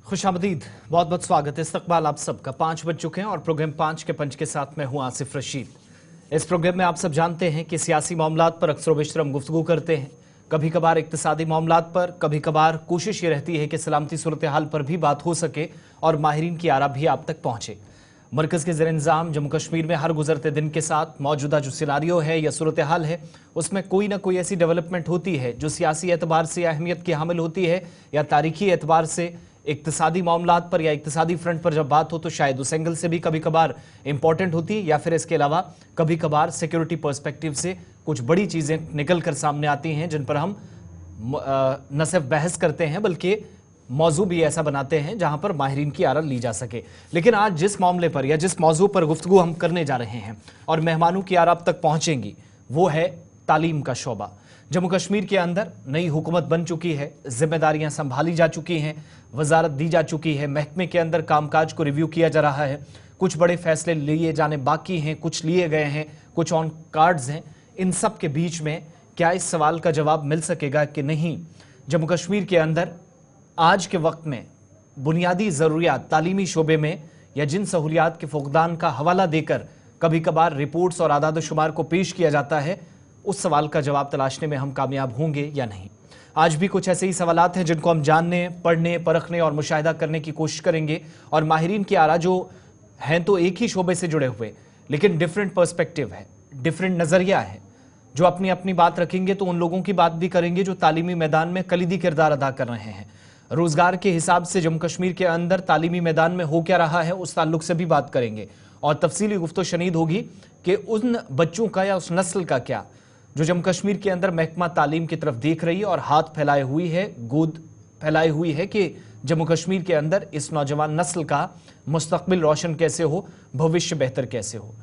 खुशामदीद, बहुत बहुत स्वागत है। इस्तकबाल आप सबका। 5 बज चुके हैं और प्रोग्राम 5 के पंच के साथ मैं हूं आसिफ रशीद। इस प्रोग्राम में आप सब जानते हैं कि सियासी मामलात पर अक्सर बेशतर हम गुफ्तगू करते हैं, कभी कभार इक्तिसादी मामलात पर, कभी कभार कोशिश ये रहती है कि सलामती सूरत हाल पर भी बात हो सके और माहिरीन की आरा भी आप तक पहुंचे। मरकज़ के ज़ेर इंतज़ाम जम्मू कश्मीर में हर गुजरते दिन के साथ मौजूदा जो सिनारियो है या सूरत हाल है, उसमें कोई ना कोई ऐसी डेवलपमेंट होती है जो सियासी एतबार से अहमियत की हामिल होती है या तारीखी एतबार से इक्तिसादी मामलात पर या इक्तिसादी फ्रंट पर जब बात हो तो शायद उस एंगल से भी कभी कभार इंपॉर्टेंट होती है, या फिर इसके अलावा कभी कभार सिक्योरिटी पर्सपेक्टिव से कुछ बड़ी चीज़ें निकल कर सामने आती हैं जिन पर हम न सिर्फ बहस करते हैं बल्कि मौजू भी ऐसा बनाते हैं जहां पर माहिरीन की आरा ली जा सके। लेकिन आज जिस मामले पर या जिस मौजू पर गुफ्तगू हम करने जा रहे हैं और मेहमानों की आरा अब तक पहुंचेंगी, वो है तालीम का शोबा। जम्मू कश्मीर के अंदर नई हुकूमत बन चुकी है, जिम्मेदारियां संभाली जा चुकी हैं, वजारत दी जा चुकी है, महकमे के अंदर कामकाज को रिव्यू किया जा रहा है, कुछ बड़े फैसले लिए जाने बाकी हैं, कुछ लिए गए हैं, कुछ ऑन कार्ड्स हैं। इन सब के बीच में क्या इस सवाल का जवाब मिल सकेगा कि नहीं जम्मू कश्मीर के अंदर आज के वक्त में बुनियादी ज़रूरियात तालीमी शोबे में या जिन सहूलियात के फुकदान का हवाला देकर कभी कभार रिपोर्ट्स और आदाद शुमार को पेश किया जाता है, उस सवाल का जवाब तलाशने में हम कामयाब होंगे या नहीं। आज भी कुछ ऐसे ही सवालात हैं जिनको हम जानने, पढ़ने, परखने और मुशाहिदा करने की कोशिश करेंगे। और माहिरीन की आरा जो हैं तो एक ही शोबे से जुड़े हुए, लेकिन डिफरेंट पर्सपेक्टिव है, डिफरेंट नज़रिया है, जो अपनी अपनी बात रखेंगे तो उन लोगों की बात भी करेंगे जो तालीमी मैदान में कलीदी किरदार अदा कर रहे हैं। रोजगार के हिसाब से जम्मू कश्मीर के अंदर तालीमी मैदान में हो क्या रहा है, उस ताल्लुक से भी बात करेंगे और तफसीली गुफ्तो शनीद होगी कि उन बच्चों का या उस नस्ल का क्या जो जम्मू कश्मीर के अंदर महकमा तालीम की तरफ देख रही है और हाथ फैलाए हुई है, गोद फैलाई हुई है कि जम्मू कश्मीर के अंदर इस नौजवान नस्ल का मुस्तकबिल रोशन कैसे हो, भविष्य बेहतर कैसे हो।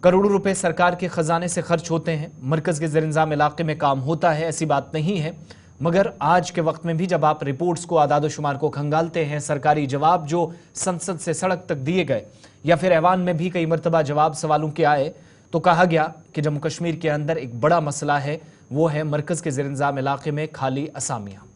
करोड़ों रुपए सरकार के खजाने से खर्च होते हैं, मरकज़ के ज़ेर इंतज़ाम इलाके में काम होता है, ऐसी बात नहीं है। मगर आज के वक्त में भी जब आप रिपोर्ट्स को, आदाद शुमार को खंगालते हैं, सरकारी जवाब जो संसद से सड़क तक दिए गए या फिर ऐवान में भी कई मरतबा जवाब सवालों के आए, तो कहा गया कि जम्मू कश्मीर के अंदर एक बड़ा मसला है, वो है मरकज़ के ज़ेर इंतज़ाम इलाके में खाली असामियाँ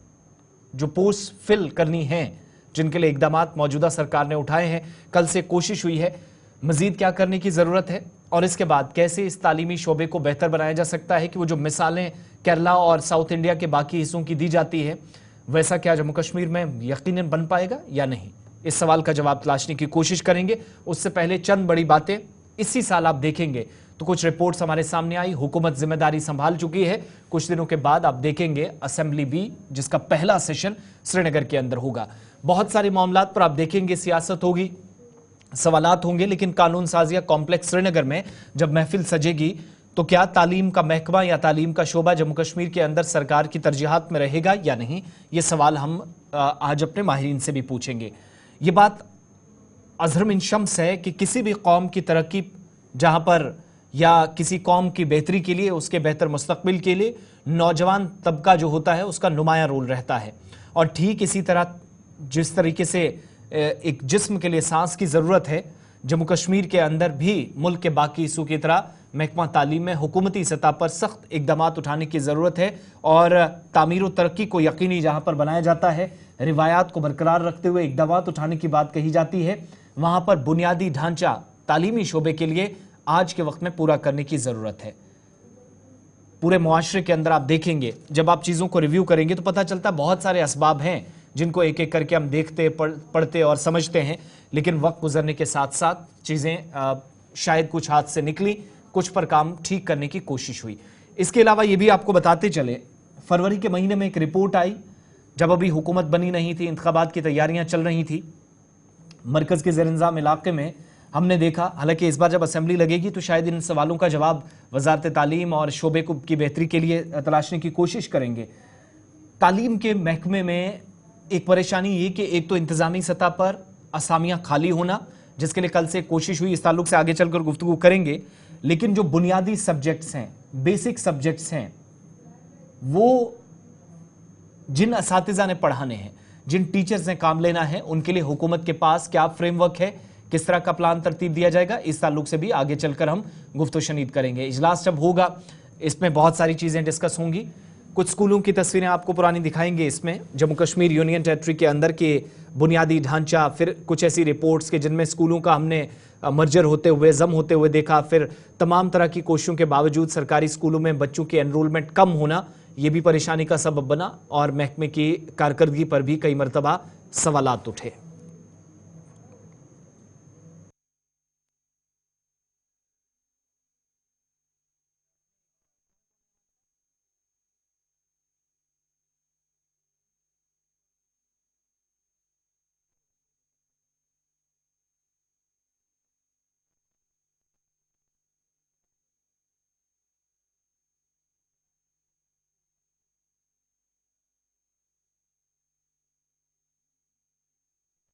जो पोस्ट फिल करनी हैं, जिनके लिए इकदामात मौजूदा सरकार ने उठाए हैं। कल से कोशिश हुई है, मज़ीद क्या करने की ज़रूरत है और इसके बाद कैसे इस तालीमी शोबे को बेहतर बनाया जा सकता है कि वो जो मिसालें केरला और साउथ इंडिया के बाकी हिस्सों की दी जाती है, वैसा क्या जम्मू कश्मीर में यकीनन बन पाएगा या नहीं। इस सवाल का जवाब तलाशने की कोशिश करेंगे। उससे पहले चंद बड़ी बातें। इसी साल आप देखेंगे तो कुछ रिपोर्ट्स हमारे सामने आई, हुकूमत जिम्मेदारी संभाल चुकी है। कुछ दिनों के बाद आप देखेंगे असेंबली भी, जिसका पहला सेशन श्रीनगर के अंदर होगा। बहुत सारे मामलात पर आप देखेंगे सियासत होगी, सवालात होंगे, लेकिन कानून साजिया कॉम्प्लेक्स श्रीनगर में जब महफिल सजेगी तो क्या तालीम का महकमा या तालीम का शोबा जम्मू कश्मीर के अंदर सरकार की तरजीहात में रहेगा या नहीं, ये सवाल हम आज अपने माहिरीन से भी पूछेंगे। ये बात अज़हर मिन शम्स है कि किसी भी कौम की तरक्की जहां पर या किसी कौम की बेहतरी के लिए, उसके बेहतर मुस्तकबिल के लिए नौजवान तबका जो होता है उसका नुमायां रोल रहता है। और ठीक इसी तरह जिस तरीके से एक जिस्म के लिए सांस की ज़रूरत है, जम्मू कश्मीर के अंदर भी मुल्क के बाकी हिस्सों की तरह महकमा तालीम में हुकूमती सतह पर सख्त इकदामात उठाने की ज़रूरत है। और तामीर व तरक्की को यकीनी जहाँ पर बनाया जाता है, रिवायात को बरकरार रखते हुए इकदामात उठाने की बात कही जाती है, वहाँ पर बुनियादी ढांचा तालीमी शोबे के लिए आज के वक्त में पूरा करने की ज़रूरत है। पूरे मुआशरे के अंदर आप देखेंगे, जब आप चीज़ों को रिव्यू करेंगे तो पता चलता है बहुत सारे असबाब हैं जिनको एक एक करके हम देखते, पढ़ते और समझते हैं, लेकिन वक्त गुजरने के साथ साथ चीज़ें शायद कुछ हाथ से निकली, कुछ पर काम ठीक करने की कोशिश हुई। इसके अलावा ये भी आपको बताते चले, फरवरी के महीने में एक रिपोर्ट आई, जब अभी हुकूमत बनी नहीं थी, इंतखाबात की तैयारियां चल रही थी, मरकज़ के ज़ेर इंतज़ाम इलाके में हमने देखा, हालांकि इस बार जब असेंबली लगेगी तो शायद इन सवालों का जवाब वजारत तालीम और शोबे की बेहतरी के लिए तलाशने की कोशिश करेंगे। तालीम के महकमे में एक परेशानी ये कि एक तो इंतज़ामी सतह पर असामियाँ खाली होना, जिसके लिए कल से कोशिश हुई, इस ताल्लुक से आगे चलकर गुफ्तगू करेंगे। लेकिन जो बुनियादी सब्जेक्ट्स हैं, बेसिक सब्जेक्ट्स हैं, वो जिन असातिज़ा ने पढ़ाने हैं, जिन टीचर्स ने काम लेना है, उनके लिए हुकूमत के पास क्या फ्रेमवर्क है, किस तरह का प्लान तरतीब दिया जाएगा, इस ताल्लुक से भी आगे चलकर हम गुफ्तगू शनीद करेंगे। इजलास जब होगा इसमें बहुत सारी चीज़ें डिस्कस होंगी। कुछ स्कूलों की तस्वीरें आपको पुरानी दिखाएंगे। इसमें जम्मू कश्मीर यूनियन टेरिटरी के अंदर के बुनियादी ढांचा, फिर कुछ ऐसी रिपोर्ट्स के जिनमें स्कूलों का हमने मर्जर होते हुए, जम होते हुए देखा, फिर तमाम तरह की कोशिशों के बावजूद सरकारी स्कूलों में बच्चों की एनरोलमेंट कम होना, ये भी परेशानी का सबब बना और महकमे की कारकर्दगी पर भी कई मरतबा सवालात उठे।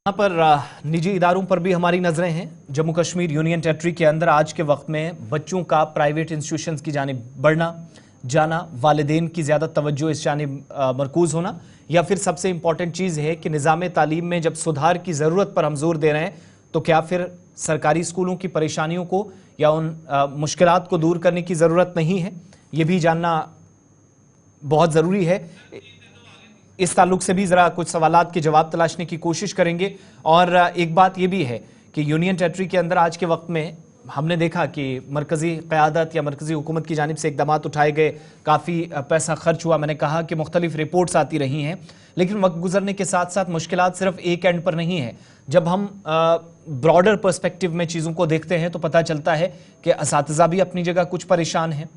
यहाँ पर निजी इदारों पर भी हमारी नजरें हैं। जम्मू कश्मीर यूनियन टेरिटरी के अंदर आज के वक्त में बच्चों का प्राइवेट इंस्टीट्यूशंस की जानिब बढ़ना जाना, वालिदैन की ज़्यादा तवज्जो इस जानिब मरकूज़ होना, या फिर सबसे इंपॉर्टेंट चीज़ है कि निज़ाम तालीम में जब सुधार की ज़रूरत पर हम जोर दे रहे हैं तो क्या फिर सरकारी स्कूलों की परेशानियों को या उन मुश्किलात को दूर करने की ज़रूरत नहीं है, ये भी जानना बहुत ज़रूरी है। इस ताल्लुक से भी ज़रा कुछ सवालात के जवाब तलाशने की कोशिश करेंगे। और एक बात यह भी है कि यूनियन टेरिटरी के अंदर आज के वक्त में हमने देखा कि मरकज़ी क़यादत या मरकज़ी हुकूमत की जानिब से इक़दामात उठाए गए, काफ़ी पैसा खर्च हुआ। मैंने कहा कि मुख्तलिफ रिपोर्ट्स आती रही हैं, लेकिन वक्त गुजरने के साथ साथ मुश्किलात सिर्फ एक एंड पर नहीं है। जब हम ब्रॉडर पर्सपेक्टिव में चीज़ों को देखते हैं तो पता चलता है कि असातिज़ा भी अपनी जगह कुछ परेशान हैं।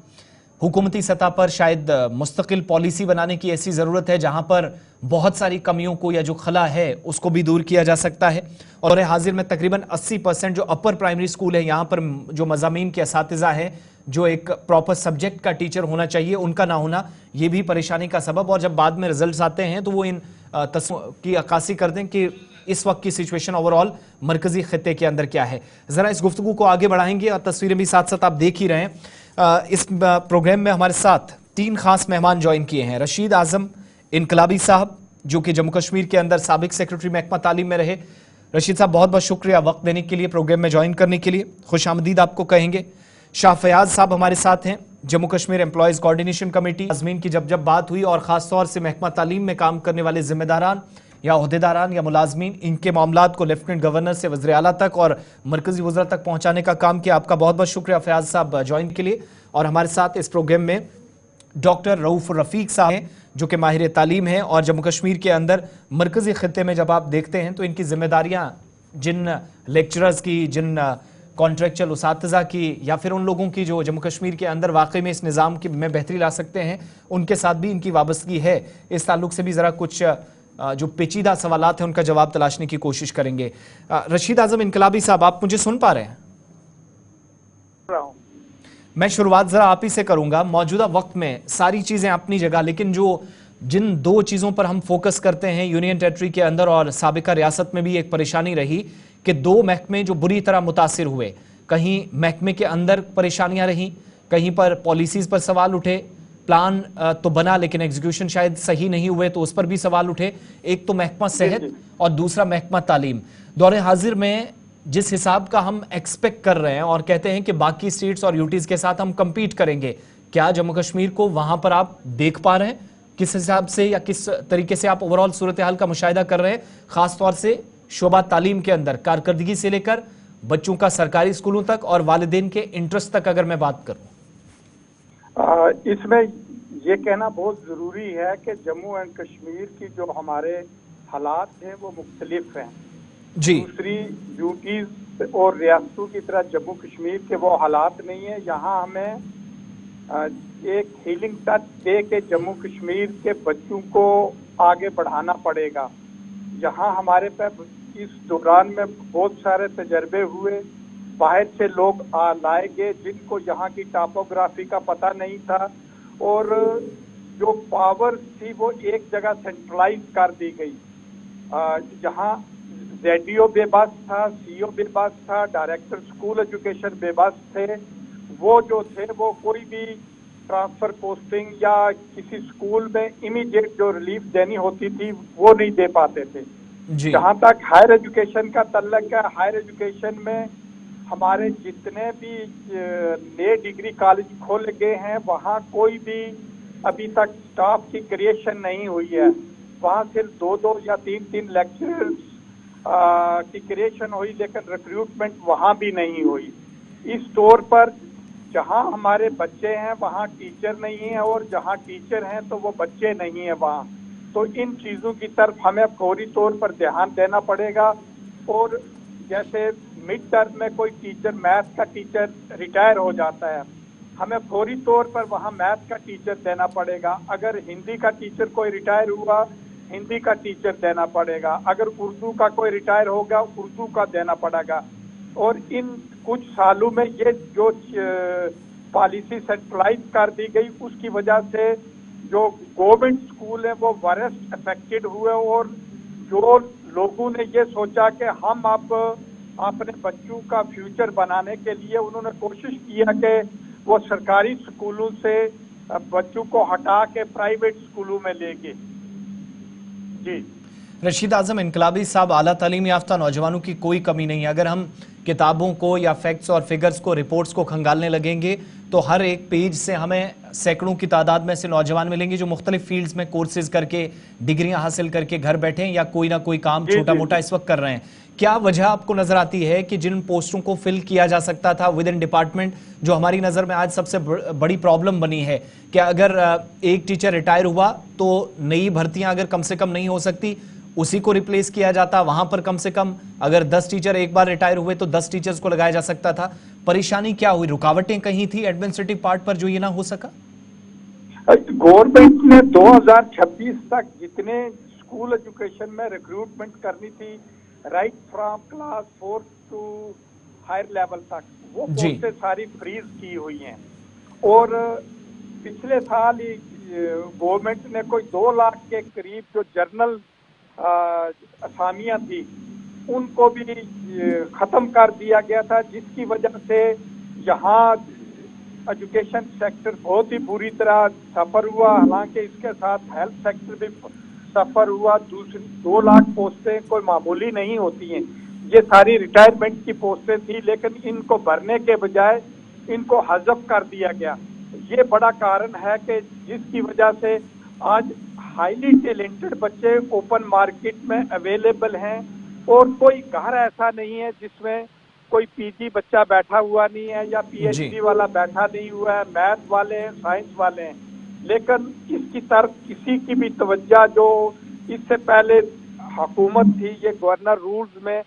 हुकूमती सतह पर शायद मुस्तकिल पॉलिसी बनाने की ऐसी ज़रूरत है जहां पर बहुत सारी कमियों को या जो खला है उसको भी दूर किया जा सकता है। और हाजिर में तकरीबन 80% जो अपर प्राइमरी स्कूल है, यहाँ पर जो मज़ामीन के असातिज़ा है, जो एक प्रॉपर सब्जेक्ट का टीचर होना चाहिए, उनका ना होना, ये भी परेशानी का सबब। और जब बाद में रिजल्ट आते हैं तो वो इन की अक्कासी करते हैं कि इस वक्त की सिचुएशन ओवरऑल मरकजी खित्ते के अंदर क्या है। ज़रा इस गुफ्तगू को आगे बढ़ाएंगे और तस्वीरें भी साथ साथ आप देख ही रहे हैं। इस प्रोग्राम में हमारे साथ 3 खास मेहमान ज्वाइन किए हैं। रशीद आजम इनकलाबी साहब, जो कि जम्मू कश्मीर के अंदर साबिक सेक्रेटरी महकमा तालीम में रहे। रशीद साहब, बहुत बहुत शुक्रिया वक्त देने के लिए, प्रोग्राम में ज्वाइन करने के लिए। खुश आमदीद आपको कहेंगे। शाह फयाज साहब हमारे साथ हैं, Jammu Kashmir employees coordination committee. आज़मीन की जब बात हुई और ख़ासतौर से महकमा तालीम में काम करने वाले जिम्मेदारान या अहदेदारान या मुलाजमीन, इनके मामलात को लेफ्टिनेंट गवर्नर से वज़ीर आला तक और मरकजी वज़रा तक पहुँचाने का काम किया। आपका बहुत बहुत शुक्रिया फयाज साहब ज्वाइन के लिए। और हमारे साथ इस प्रोग्राम में डॉक्टर रऊफ़ रफ़ीक साहब हैं, जो कि माहिर तालीम हैं और जम्मू कश्मीर के अंदर मरकज़ी ख़ित्ते में जब आप देखते हैं तो इनकी जिम्मेदारियाँ जिन लेक्चरर्स की, जिन कॉन्ट्रेक्चुअल उसातिज़ा की, या फिर उन लोगों की जो जम्मू कश्मीर के अंदर वाकई में इस निज़ाम की में बेहतरी ला सकते हैं, उनके साथ भी इनकी वाबस्तगी है। इस ताल्लुक से भी ज़रा कुछ जो पेचीदा सवालात हैं उनका जवाब तलाशने की कोशिश करेंगे। रशीद आजम इनकलाबी साहब, आप मुझे सुन पा रहे हैं? मैं शुरुआत ज़रा आप ही से करूंगा। मौजूदा वक्त में सारी चीज़ें अपनी जगह, लेकिन जिन 2 चीज़ों पर हम फोकस करते हैं यूनियन टेरिटरी के अंदर और साबिका रियासत में भी एक परेशानी रही कि 2 महकमे जो बुरी तरह मुतासिर हुए। कहीं महकमे के अंदर परेशानियां रहीं, कहीं पर पॉलिसीज़ पर सवाल उठे। प्लान तो बना लेकिन एग्जीक्यूशन शायद सही नहीं हुए, तो उस पर भी सवाल उठे। एक तो महकमा सेहत और दूसरा महकमा तालीम। दौरे हाजिर में जिस हिसाब का हम एक्सपेक्ट कर रहे हैं और कहते हैं कि बाकी स्टेट्स और यूटीज के साथ हम compete करेंगे, क्या जम्मू कश्मीर को वहां पर आप देख पा रहे हैं? किस हिसाब से या किस तरीके से आप ओवरऑल सूरत हाल का मुशाहिदा कर रहे हैं, खासतौर से शोबा तालीम के अंदर कारकर्दगी से लेकर बच्चों का सरकारी स्कूलों तक और वालिदैन के इंटरेस्ट तक अगर मैं बात करूं? इसमें ये कहना बहुत ज़रूरी है कि जम्मू एंड कश्मीर की जो हमारे हालात हैं वो मुख्तलिफ हैं जी। दूसरी यूटीज और रियासतों की तरह जम्मू कश्मीर के वो हालात नहीं है। यहाँ हमें एक हीलिंग टच दे के जम्मू कश्मीर के बच्चों को आगे बढ़ाना पड़ेगा। यहाँ हमारे पास इस दौरान में बहुत सारे तजर्बे हुए, बाहर से लोग लाए गए जिनको यहाँ की टॉपोग्राफी का पता नहीं था और जो पावर थी वो एक जगह सेंट्रलाइज कर दी गई। जहाँ ZDO बेबस था, CO बेबस था, डायरेक्टर स्कूल एजुकेशन बेबस थे। वो जो थे वो कोई भी ट्रांसफर पोस्टिंग या किसी स्कूल में इमीडिएट जो रिलीफ देनी होती थी वो नहीं दे पाते थे। जहाँ तक हायर एजुकेशन का तल्लक है, हायर एजुकेशन में हमारे जितने भी नए डिग्री कॉलेज खोले गए हैं वहाँ कोई भी अभी तक स्टाफ की क्रिएशन नहीं हुई है। वहाँ सिर्फ 2-2 या 3-3 लेक्चरर्स की क्रिएशन हुई, लेकिन रिक्रूटमेंट वहां भी नहीं हुई। इस तौर पर जहां हमारे बच्चे हैं वहां टीचर नहीं है, और जहां टीचर हैं तो वो बच्चे नहीं है वहां। तो इन चीजों की तरफ हमें फौरी तौर पर ध्यान देना पड़ेगा। और जैसे मिड टर्म में कोई टीचर, मैथ का टीचर रिटायर हो जाता है, हमें फौरी तौर पर वहां मैथ का टीचर देना पड़ेगा। अगर हिंदी का टीचर कोई रिटायर हुआ, हिंदी का टीचर देना पड़ेगा। अगर उर्दू का कोई रिटायर होगा, उर्दू का देना पड़ेगा। और इन कुछ सालों में ये जो पॉलिसी सेंट्रलाइज कर दी गई, उसकी वजह से जो गवर्नमेंट स्कूल है वो वर्स्ट अफेक्टेड हुए। और जो लोगों ने ये सोचा कि हम अब अपने बच्चों का फ्यूचर बनाने के लिए उन्होंने कोशिश किया कि वो सरकारी स्कूलों से बच्चों को हटा के प्राइवेट स्कूलों में ले गए। जी रशीद आजम इनकलाबी साहब, आला तालीम याफ्ता नौजवानों की कोई कमी नहीं है। अगर हम किताबों को या फैक्ट्स और फिगर्स को, रिपोर्ट्स को खंगालने लगेंगे तो हर एक पेज से हमें सैकड़ों की तादाद में से नौजवान मिलेंगे जो मुख्तलिफ फील्ड्स में कोर्सेज करके, डिग्रियां हासिल करके घर बैठे हैं या कोई ना कोई काम छोटा मोटा इस वक्त कर रहे हैं। क्या वजह आपको नजर आती है कि जिन पोस्टों को फिल किया जा सकता था विद इन डिपार्टमेंट, जो हमारी नजर में आज सबसे बड़ी प्रॉब्लम बनी है, क्या अगर एक टीचर रिटायर हुआ तो नई भर्तियां अगर कम से कम नहीं हो सकती, उसी को रिप्लेस किया जाता, वहां पर कम से कम अगर 10 टीचर एक बार रिटायर हुए तो 10 टीचर्स को लगाया जा सकता था? परेशानी क्या हुई, रुकावटें कहीं थी एडमिनिस्ट्रेटिव पार्ट पर जो ये ना हो सका? गवर्नमेंट ने 2026 तक जितने स्कूल एजुकेशन में रिक्रूटमेंट करनी थी, right from class 4 to higher level तक, वो पोस्टें सारी फ्रीज की हुई हैं। और पिछले साल गवर्नमेंट ने कोई 2 लाख के करीब जो जर्नल असामियां थी उनको भी खत्म कर दिया गया था, जिसकी वजह से यहाँ एजुकेशन सेक्टर बहुत ही बुरी तरह सफर हुआ। हालांकि इसके साथ हेल्थ सेक्टर भी सफर हुआ। दूसरी 2 लाख पोस्टें कोई मामूली नहीं होती हैं। ये सारी रिटायरमेंट की पोस्टें थी, लेकिन इनको भरने के बजाय इनको हज़फ कर दिया गया। ये बड़ा कारण है कि जिसकी वजह से आज हाईली टैलेंटेड बच्चे ओपन मार्केट में अवेलेबल हैं, और कोई घर ऐसा नहीं है जिसमें कोई पीजी बच्चा बैठा हुआ नहीं है या पीएचडी वाला बैठा नहीं हुआ है। मैथ वाले हैं, साइंस वाले हैं, लेकिन इसकी तरफ किसी की भी तवज्जो जो इससे पहले हुकूमत थी, ये गवर्नर रूल्स में,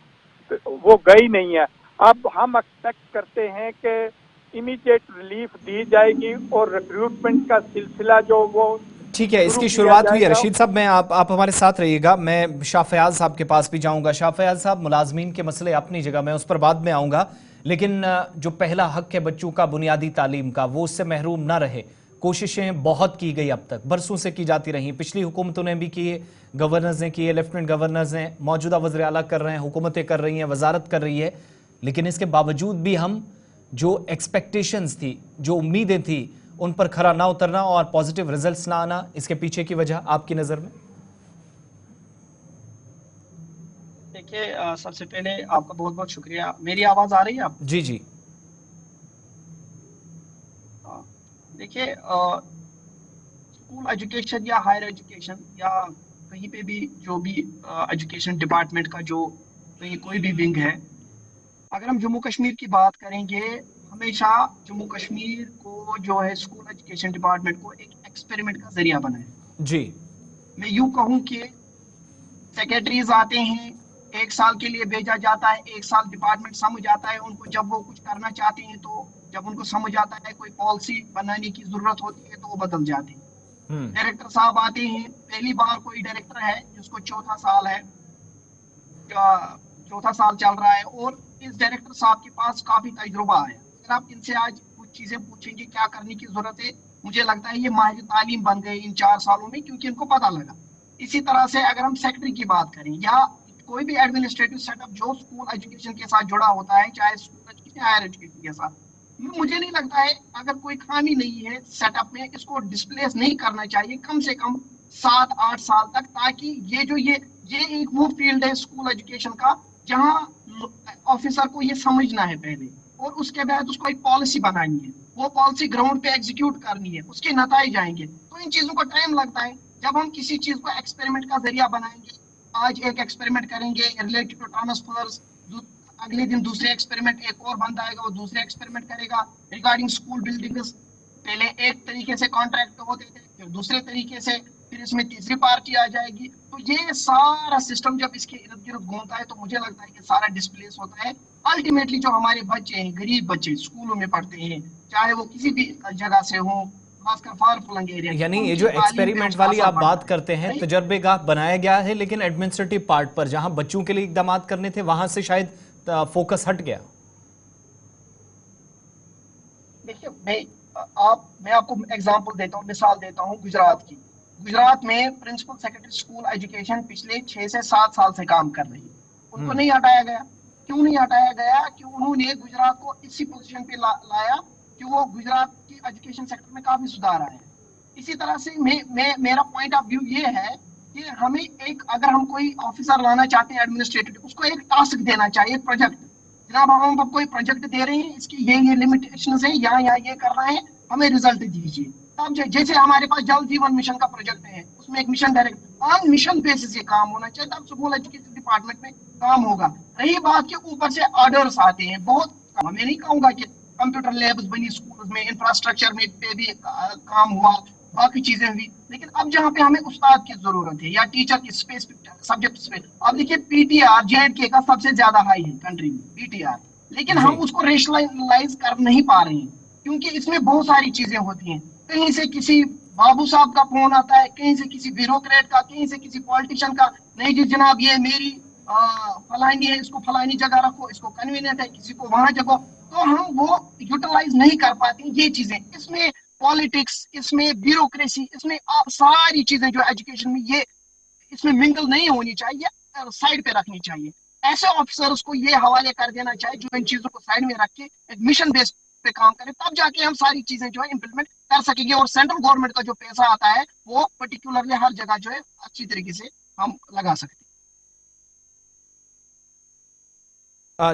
वो गई नहीं है। अब हम एक्सपेक्ट करते हैं कि इमीडिएट रिलीफ दी जाएगी और रिक्रूटमेंट का सिलसिला जो वो ठीक है, इसकी शुरुआत हुई है। रशीद साहब, मैं आप हमारे साथ रहिएगा। मैं शाह फयाज साहब के पास भी जाऊंगा। शाह फयाज साहब, मुलाजमीन के मसले अपनी जगह, मैं उस पर बाद में आऊंगा, लेकिन जो पहला हक है बच्चों का बुनियादी तालीम का, वो उससे महरूम ना रहे, कोशिशें बहुत की गई, अब तक बरसों से की जाती रही। पिछली हुकूमतों ने भी किए, गवर्नर्स ने किए, लेफ्टिनेंट गवर्नर्स हैं, मौजूदा वज़ीर आला कर रहे हैं, हुकूमतें कर रही हैं, वजारत कर रही है, लेकिन इसके बावजूद भी हम जो एक्सपेक्टेशंस थी, जो उम्मीदें थी, उन पर खरा ना उतरना और पॉजिटिव रिजल्ट्स ना आना, इसके पीछे की वजह आपकी नजर में? देखिए, सबसे पहले आपका बहुत बहुत शुक्रिया। मेरी आवाज आ रही है आप? जी जी। देखिए, स्कूल एजुकेशन या हायर एजुकेशन या कहीं पे भी जो भी एजुकेशन डिपार्टमेंट का जो कहीं कोई भी विंग है, अगर हम जम्मू कश्मीर की बात करेंगे, हमेशा जम्मू कश्मीर को जो है स्कूल एजुकेशन डिपार्टमेंट को एक एक्सपेरिमेंट का जरिया बनाया जी। मैं यूं कहूं कि सेक्रेटरीज आते हैं, 1 साल के लिए भेजा जाता है, 1 साल डिपार्टमेंट समझ आता है उनको, जब वो कुछ करना चाहते हैं तो जब उनको समझ आता है कोई पॉलिसी बनाने की जरूरत होती है तो वो बदल जाते हैं। डायरेक्टर साहब आते हैं, पहली बार कोई डायरेक्टर है जिसको चौथा साल चल रहा है, और इस डायरेक्टर साहब के पास काफी तजुर्बा है। अगर आप इनसे आज कुछ चीजें पूछेंगे क्या करने की जरूरत है, मुझे लगता है ये माहिर तालीम बन गए इन 4 सालों में, क्योंकि इनको पता लगा। इसी तरह से अगर हम सेक्रेटरी की बात करें या कोई भी एडमिनिस्ट्रेटिव सेटअप जो स्कूल एजुकेशन के साथ जुड़ा होता है, चाहे स्कूल एजुकेशन हायर एजुकेशन के साथ, मुझे नहीं लगता है अगर कोई खामी नहीं है सेटअप में, इसको डिस्प्लेस नहीं करना चाहिए कम से कम 7-8 साल तक, ताकि ये एक वो फील्ड है स्कूल एजुकेशन का जहां ऑफिसर को ये समझना है पहले, और उसके बाद उसको एक पॉलिसी बनानी है, वो पॉलिसी ग्राउंड पे एग्जीक्यूट करनी है, उसके नतीजे आएंगे। तो इन चीजों को टाइम लगता है। जब हम किसी चीज को एक्सपेरिमेंट का जरिया बनाएंगे, आज एक एक्सपेरिमेंट करेंगे रिलेटेड टू ट्रांसफर्स, अगले दिन दूसरे एक्सपेरिमेंट, एक और बंदा आएगा वो दूसरे एक्सपेरिमेंट करेगा रिगार्डिंग स्कूल बिल्डिंग्स। पहले एक तरीके से कॉन्ट्रैक्ट होते थे, फिर दूसरे तरीके से, फिर इसमें तीसरी पार्टी आ जाएगी। तो ये सारा सिस्टम जब इसके इर्द गिर्द घूमता है तो मुझे लगता है कि सारा डिस्प्लेस होता है। अल्टीमेटली जो हमारे बच्चे हैं, गरीब बच्चे स्कूलों में पढ़ते हैं, चाहे वो किसी भी जगह से हो, खासकर फार फ्लंग एरिया, यानी ये जो एक्सपेरिमेंट वाली आप बात करते हैं, तजर्बेगाह बनाया गया है लेकिन एडमिनिस्ट्रेटिव पार्ट पर जहां बच्चों के लिए इकदाम करने थे वहां से शायद फोकस हट गया। देखिए मैं आपको एग्जांपल देता हूँ, मिसाल देता हूँ गुजरात की। गुजरात में प्रिंसिपल सेक्रेटरी स्कूल एजुकेशन पिछले 6 से 7 साल से काम कर रही है। उनको नहीं हटाया गया। क्यों नहीं हटाया गया? कि उन्होंने गुजरात को इसी पोजीशन पे लाया कि वो गुजरात की एजुकेशन सेक्टर में काफी सुधार आया। इसी तरह से मेरा पॉइंट ऑफ व्यू ये है कि हमें अगर हम कोई ऑफिसर लाना चाहते हैं एडमिनिस्ट्रेटिव, उसको एक टास्क देना चाहिए, एक प्रोजेक्ट। जनाब हम कोई प्रोजेक्ट दे रहे हैं, इसकी ये लिमिटेशंस है, यहाँ ये कर रहे हैं, हमें रिजल्ट दीजिए। अब जैसे हमारे पास जल जीवन मिशन का प्रोजेक्ट है, उसमें एक mission director on mission basis ये काम होना चाहिए, तब स्कूल एजुकेशन डिपार्टमेंट में काम होगा। रही बात के ऊपर से ऑर्डर्स आते हैं बहुत कम। मैं नहीं कहूंगा कि कंप्यूटर लैब्स बनी स्कूल में, इंफ्रास्ट्रक्चर में पे भी काम हुआ, बाकी चीजें हुई, लेकिन अब जहाँ पे हमें उस्ताद की जरूरत है या टीचर की स्पेसिफिक सब्जेक्ट पे, अब देखिए पीटीआर जेएंडके का सबसे ज्यादा हाई है कंट्री में पीटीआर, लेकिन हम उसको रेशनलाइज कर नहीं पा रहे हैं क्योंकि इसमें बहुत सारी चीजें होती हैं। कहीं से किसी बाबू साहब का फोन आता है, कहीं से किसी ब्यूरोक्रेट का, कहीं से किसी पॉलिटिशियन का, नहीं जी जनाब ये मेरी फलानी है, इसको फलानी जगह रखो, इसको कन्वीनियंट है, किसी को वहां जगह, तो हम वो यूटिलाइज नहीं कर पाते ये चीजें। इसमें पॉलिटिक्स, इसमें ब्यूरोक्रेसी, इसमें आप सारी चीजें जो एजुकेशन में ये इसमें मिंगल नहीं होनी चाहिए, साइड पे रखनी चाहिए। ऐसे ऑफिसर्स को ये हवाले कर देना चाहिए जो इन चीजों को साइड में रख के एक मिशन बेस पे काम करें, तब जाके हम सारी चीजें जो है इम्प्लीमेंट कर सकेंगे। और सेंट्रल गवर्नमेंट का जो पैसा आता है वो पर्टिकुलरली हर जगह जो है अच्छी तरीके से हम लगा सकते हैं।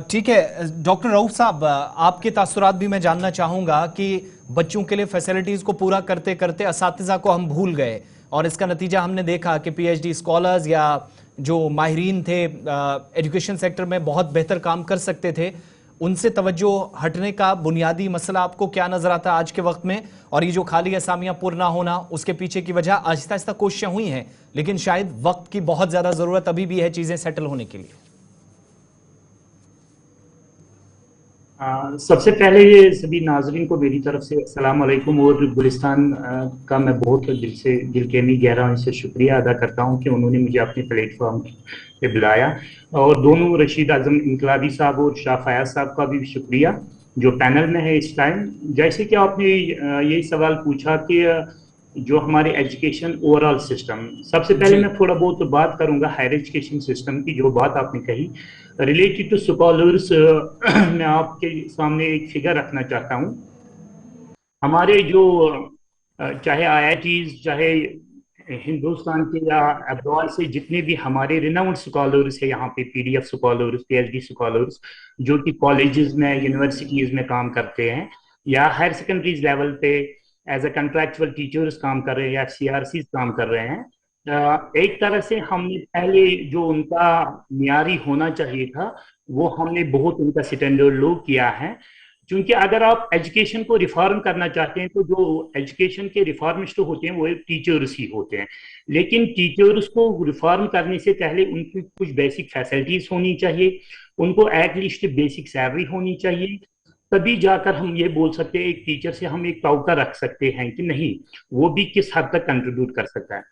ठीक है डॉक्टर रऊफ साहब, आपके तासुरात भी मैं जानना चाहूंगा कि बच्चों के लिए फैसिलिटीज को पूरा करते करते असातिज़ा को हम भूल गए और इसका नतीजा हमने देखा कि पीएचडी स्कॉलर्स या जो माहिरीन थे एजुकेशन सेक्टर में बहुत बेहतर काम कर सकते थे, उनसे तवज्जो हटने का बुनियादी मसला आपको क्या नजर आता है आज के वक्त में? और ये जो खाली असामियां पूर्ण ना होना, उसके पीछे की वजह आहिस्ता आहिस्ता कोशिशें हुई हैं लेकिन शायद वक्त की बहुत ज्यादा जरूरत अभी भी है चीजें सेटल होने के लिए। सबसे पहले ये सभी नाजरीन को मेरी तरफ से अस्सलाम वालेकुम, और गुलिस्तान का मैं बहुत दिल के गहराई से शुक्रिया अदा करता हूँ कि उन्होंने मुझे अपने प्लेटफॉर्म पे बुलाया। और दोनों रशीद आजम इनकलाबी साहब और शाह फयाज साहब का भी शुक्रिया जो पैनल में है इस टाइम। जैसे कि आपने यही सवाल पूछा कि जो हमारे एजुकेशन ओवरऑल सिस्टम, सबसे पहले मैं थोड़ा बहुत बात करूंगा हायर एजुकेशन सिस्टम की। जो बात आपने कही रिलेटेड टू स्कॉलर्स, मैं आपके सामने एक फिगर रखना चाहता हूं। हमारे जो चाहे आईआईटीज, चाहे हिंदुस्तान के या अब्रॉड से जितने भी हमारे रिनाउंड स्कॉलर्स है यहाँ पे, पीडीएफ स्कॉलर्स, पीएचडी स्कॉलर्स जो कि कॉलेजेस में, यूनिवर्सिटीज में काम करते हैं या हायर सेकेंडरीज लेवल पे एज ए कंट्रैक्चुअल टीचर्स काम कर रहे हैं या सीआरसी काम कर रहे हैं, एक तरह से हमने पहले जो उनका मियारी होना चाहिए था वो हमने बहुत उनका स्टैंडर्ड लो किया है। क्योंकि अगर आप एजुकेशन को रिफॉर्म करना चाहते हैं तो जो एजुकेशन के रिफॉर्मिस्ट होते हैं वो टीचर्स ही होते हैं, लेकिन टीचर्स को रिफॉर्म करने से पहले उनकी कुछ बेसिक फैसिलिटीज होनी चाहिए, उनको एटलीस्ट बेसिक सैलरी होनी चाहिए, तभी जाकर हम ये बोल सकते हैं एक टीचर से हम एक तवक्का रख सकते हैं कि नहीं वो भी किस हद तक कंट्रीब्यूट कर सकता है।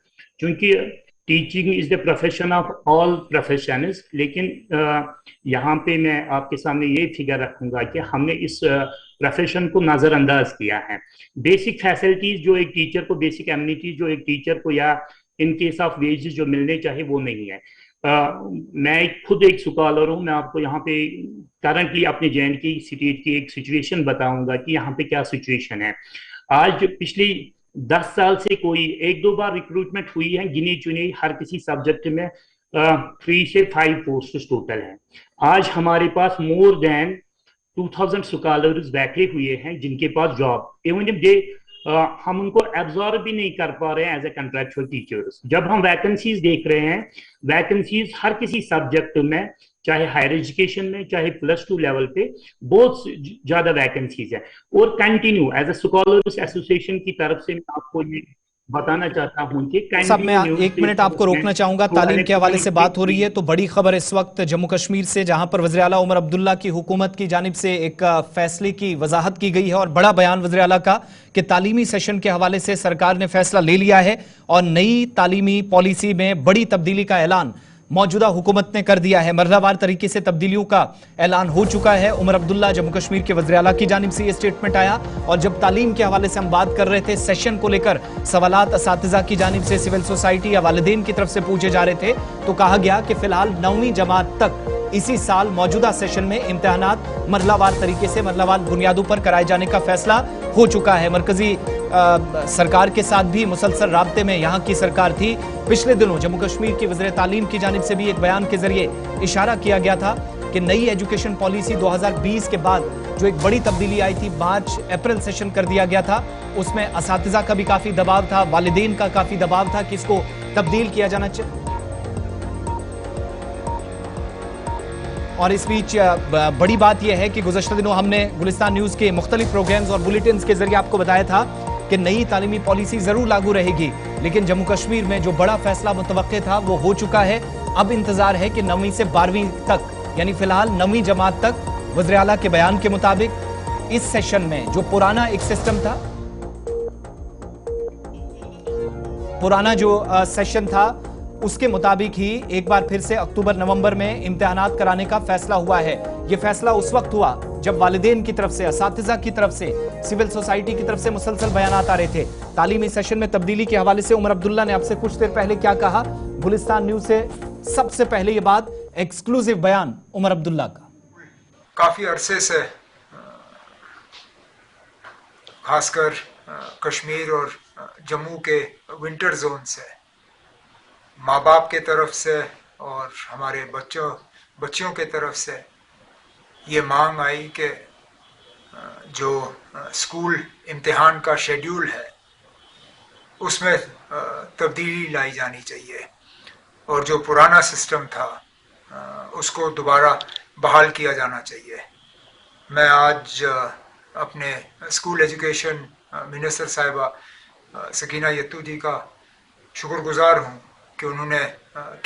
क्योंकि teaching is the profession of all professionals, लेकिन यहाँ पे मैं आपके सामने ये फिगर रखूंगा कि हमने इस प्रोफेशन को नजरअंदाज किया है। बेसिक फैसिलिटीज जो एक टीचर को, बेसिक एमिनिटीज जो एक टीचर को या इन केस ऑफ वेजेस जो मिलने चाहिए वो नहीं है। मैं खुद एक स्कॉलर हूँ, मैं आपको यहाँ पे करंटली अपने जैन की स्टेट की एक सिचुएशन बताऊंगा कि यहाँ पे क्या सिचुएशन है। आज पिछली 10 साल से कोई 1-2 बार रिक्रूटमेंट हुई है, गिनी चुनी हर किसी सब्जेक्ट में 3 से 5 पोस्ट टोटल हैं। आज हमारे पास मोर देन 2000 स्कॉलर्स बैठे हुए हैं जिनके पास जॉब, इवन इफ दे हम उनको एब्जॉर्ब भी नहीं कर पा रहे हैं एज ए कंट्रेक्चुअल टीचर्स। जब हम वैकेंसीज देख रहे हैं, वैकेंसीज हर किसी सब्जेक्ट में, चाहे हायर एजुकेशन में, चाहे +2 लेवल पे, बहुत ज्यादा वैकेंसीज है। और continue as a scholars association की तरफ से मैं आपको ये बताना चाहता हूं कि साहब मैं 1 मिनट आपको रोकना चाहूंगा। तालीम के हवाले से बात हो रही है तो बड़ी खबर इस वक्त जम्मू कश्मीर से, जहां पर वज़ीर आला उमर अब्दुल्ला की हुकूमत की जानिब से एक फैसले की वजाहत की गई है और बड़ा बयान वज़ीर आला का कि तालीमी सेशन के हवाले से सरकार ने फैसला ले लिया है और नई तालीमी पॉलिसी में बड़ी तब्दीली का ऐलान मौजूदा हुकूमत ने कर दिया है। मरहलावार तरीके से तब्दीलियों का ऐलान हो चुका है। उमर अब्दुल्ला जम्मू कश्मीर के वज़ीर आला की जानिब से ये स्टेटमेंट आया। और जब तालीम के हवाले से हम बात कर रहे थे, सेशन को लेकर सवालात असातिज़ा की जानिब से, सिविल सोसाइटी या वालिदैन की तरफ से पूछे जा रहे थे, तो कहा गया कि फिलहाल 9वीं जमात तक इसी साल मौजूदा सेशन में इम्तिहानात मरहलावार तरीके से, मरहलावार बुनियादों पर कराए जाने का फैसला हो चुका है। मरकजी सरकार के साथ भी मुसलसल राब्ते में यहाँ की सरकार थी। पिछले दिनों जम्मू कश्मीर की वज़ीर तालीम की जानिब से भी एक बयान के जरिए इशारा किया गया था कि नई एजुकेशन पॉलिसी 2020 के बाद जो एक बड़ी तब्दीली आई थी, मार्च अप्रैल सेशन कर दिया गया था, उसमें असातिज़ा का भी काफी दबाव था, वालिदैन का काफी दबाव था कि इसको तब्दील किया जाना चाहिए। और इस बीच बड़ी बात यह है कि गुज़श्ता दिनों हमने गुलिस्तान न्यूज़ के मुख्तलिफ प्रोग्राम्स और बुलेटिन के जरिए आपको बताया था कि नई तालीमी पॉलिसी जरूर लागू रहेगी, लेकिन जम्मू कश्मीर में जो बड़ा फैसला मुतवक्के था वो हो चुका है। अब इंतजार है कि 9वीं से 12वीं तक, यानी फिलहाल 9वीं जमात तक, वज़ीर आला के बयान के मुताबिक इस सेशन में जो पुराना एक सिस्टम था, पुराना जो सेशन था, उसके मुताबिक ही एक बार फिर से अक्टूबर नवंबर में इम्तिहानात कराने का फैसला हुआ है। यह फैसला उस वक्त हुआ जब वालिदैन की तरफ से, असातिज़ा की तरफ से, सिविल सोसाइटी की तरफ से मुसलसल बयानात आ रहे थे। तालीमी सेशन में तब्दीली के हवाले से उमर अब्दुल्ला ने आपसे कुछ देर पहले क्या कहा, गुलिस्तान न्यूज़ से सबसे पहले ये बात, एक्सक्लूसिव बयान उमर अब्दुल्ला का। काफ़ी अरसे से खासकर कश्मीर और जम्मू के विंटर जोन से माँ बाप के तरफ से और हमारे बच्चियों के तरफ से ये मांग आई कि जो स्कूल इम्तिहान का शेड्यूल है उसमें तब्दीली लाई जानी चाहिए और जो पुराना सिस्टम था उसको दोबारा बहाल किया जाना चाहिए। मैं आज अपने स्कूल एजुकेशन मिनिस्टर साहिबा सकीना यत्तू जी का शुक्रगुजार हूँ कि उन्होंने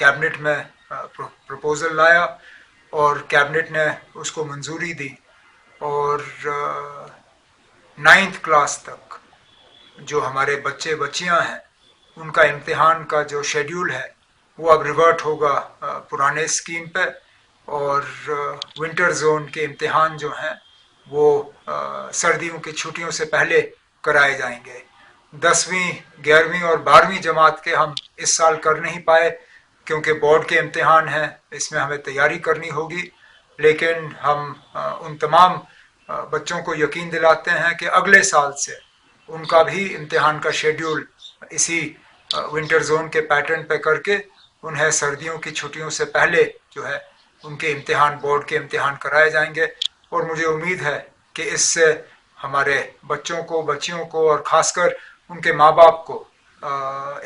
कैबिनेट में प्रपोज़ल लाया और कैबिनेट ने उसको मंजूरी दी और 9th क्लास तक जो हमारे बच्चे बच्चियां हैं उनका इम्तिहान का जो शेड्यूल है वो अब रिवर्ट होगा पुराने स्कीम पे और विंटर जोन के इम्तिहान जो हैं वो सर्दियों की छुट्टियों से पहले कराए जाएंगे। 10वीं, 11वीं और 12वीं जमात के हम इस साल कर नहीं पाए क्योंकि बोर्ड के इम्तिहान हैं, इसमें हमें तैयारी करनी होगी, लेकिन हम उन तमाम बच्चों को यकीन दिलाते हैं कि अगले साल से उनका भी इम्तिहान का शेड्यूल इसी विंटर जोन के पैटर्न पे करके उन्हें सर्दियों की छुट्टियों से पहले जो है उनके इम्तिहान, बोर्ड के इम्तिहान कराए जाएंगे। और मुझे उम्मीद है कि इससे हमारे बच्चों को, बच्चियों को और ख़ासकर उनके माँ बाप को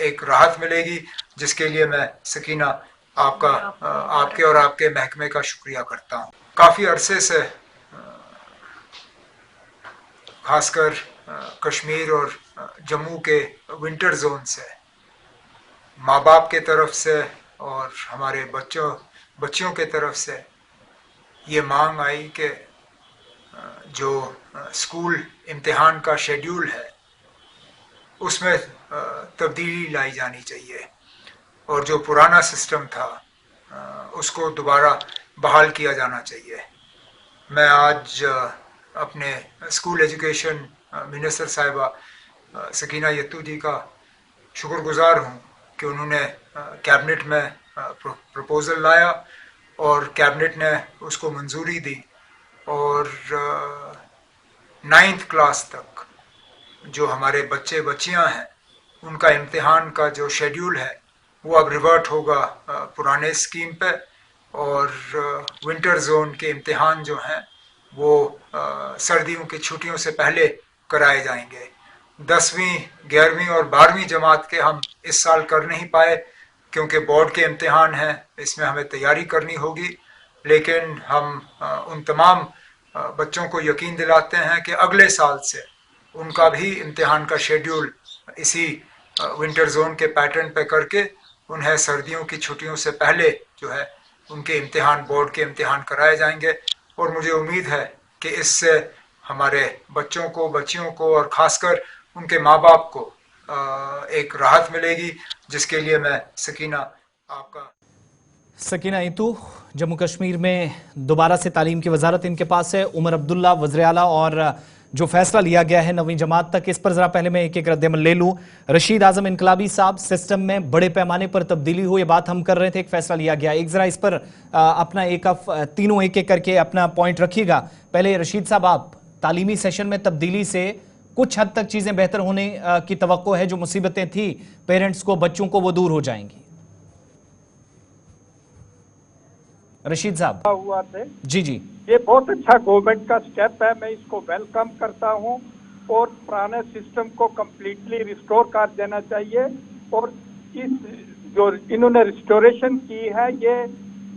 एक राहत मिलेगी, जिसके लिए मैं सकीना आपके और आपके महकमे का शुक्रिया करता हूँ। काफ़ी अरसे से खासकर कश्मीर और जम्मू के विंटर जोन से माँ बाप के तरफ से और हमारे बच्चियों के तरफ से ये मांग आई कि जो स्कूल इम्तिहान का शेड्यूल है उसमें तब्दीली लाई जानी चाहिए और जो पुराना सिस्टम था उसको दोबारा बहाल किया जाना चाहिए। मैं आज अपने स्कूल एजुकेशन मिनिस्टर साहिबा सकीना यत्तू जी का शुक्रगुजार हूँ कि उन्होंने कैबिनेट में प्रपोज़ल लाया और कैबिनेट ने उसको मंजूरी दी और 9th क्लास तक जो हमारे बच्चे बच्चियां हैं उनका इम्तिहान का जो शेड्यूल है वो अब रिवर्ट होगा पुराने स्कीम पे और विंटर जोन के इम्तिहान जो हैं वो सर्दियों की छुट्टियों से पहले कराए जाएंगे। 10वीं 11वीं और 12वीं जमात के हम इस साल कर नहीं पाए क्योंकि बोर्ड के इम्तिहान हैं, इसमें हमें तैयारी करनी होगी। लेकिन हम उन तमाम बच्चों को यकीन दिलाते हैं कि अगले साल से उनका भी इम्तिहान का शेड्यूल इसी विंटर जोन के पैटर्न पे करके उन्हें सर्दियों की छुट्टियों से पहले जो है उनके इम्तिहान, बोर्ड के इम्तिहान कराए जाएंगे। और मुझे उम्मीद है कि इससे हमारे बच्चों को, बच्चियों को और ख़ासकर उनके माँ बाप को एक राहत मिलेगी, जिसके लिए मैं सकीना ईतू, जम्मू कश्मीर में दोबारा से तालीम की वजारत इनके पास है, उमर अब्दुल्ला वज़ीर आला, और जो फैसला लिया गया है 9वीं जमात तक, इस पर जरा पहले मैं एक एक रद्द-ए-अमल ले लूं। रशीद आजम इनकलाबी साहब, सिस्टम में बड़े पैमाने पर तब्दीली हुई, ये बात हम कर रहे थे, एक फैसला लिया गया, एक जरा इस पर अपना तीनों एक एक करके अपना पॉइंट रखिएगा। पहले रशीद साहब, आप तालीमी सेशन में तब्दीली से कुछ हद तक चीजें बेहतर होने की तवक्को है, जो मुसीबतें थी पेरेंट्स को, बच्चों को, वो दूर हो जाएंगी। रशीद साहब हुआ थे जी जी, ये बहुत अच्छा गवर्नमेंट का स्टेप है, मैं इसको वेलकम करता हूं और पुराने सिस्टम को कम्प्लीटली रिस्टोर कर देना चाहिए। और इस जो इन्होंने रिस्टोरेशन की है ये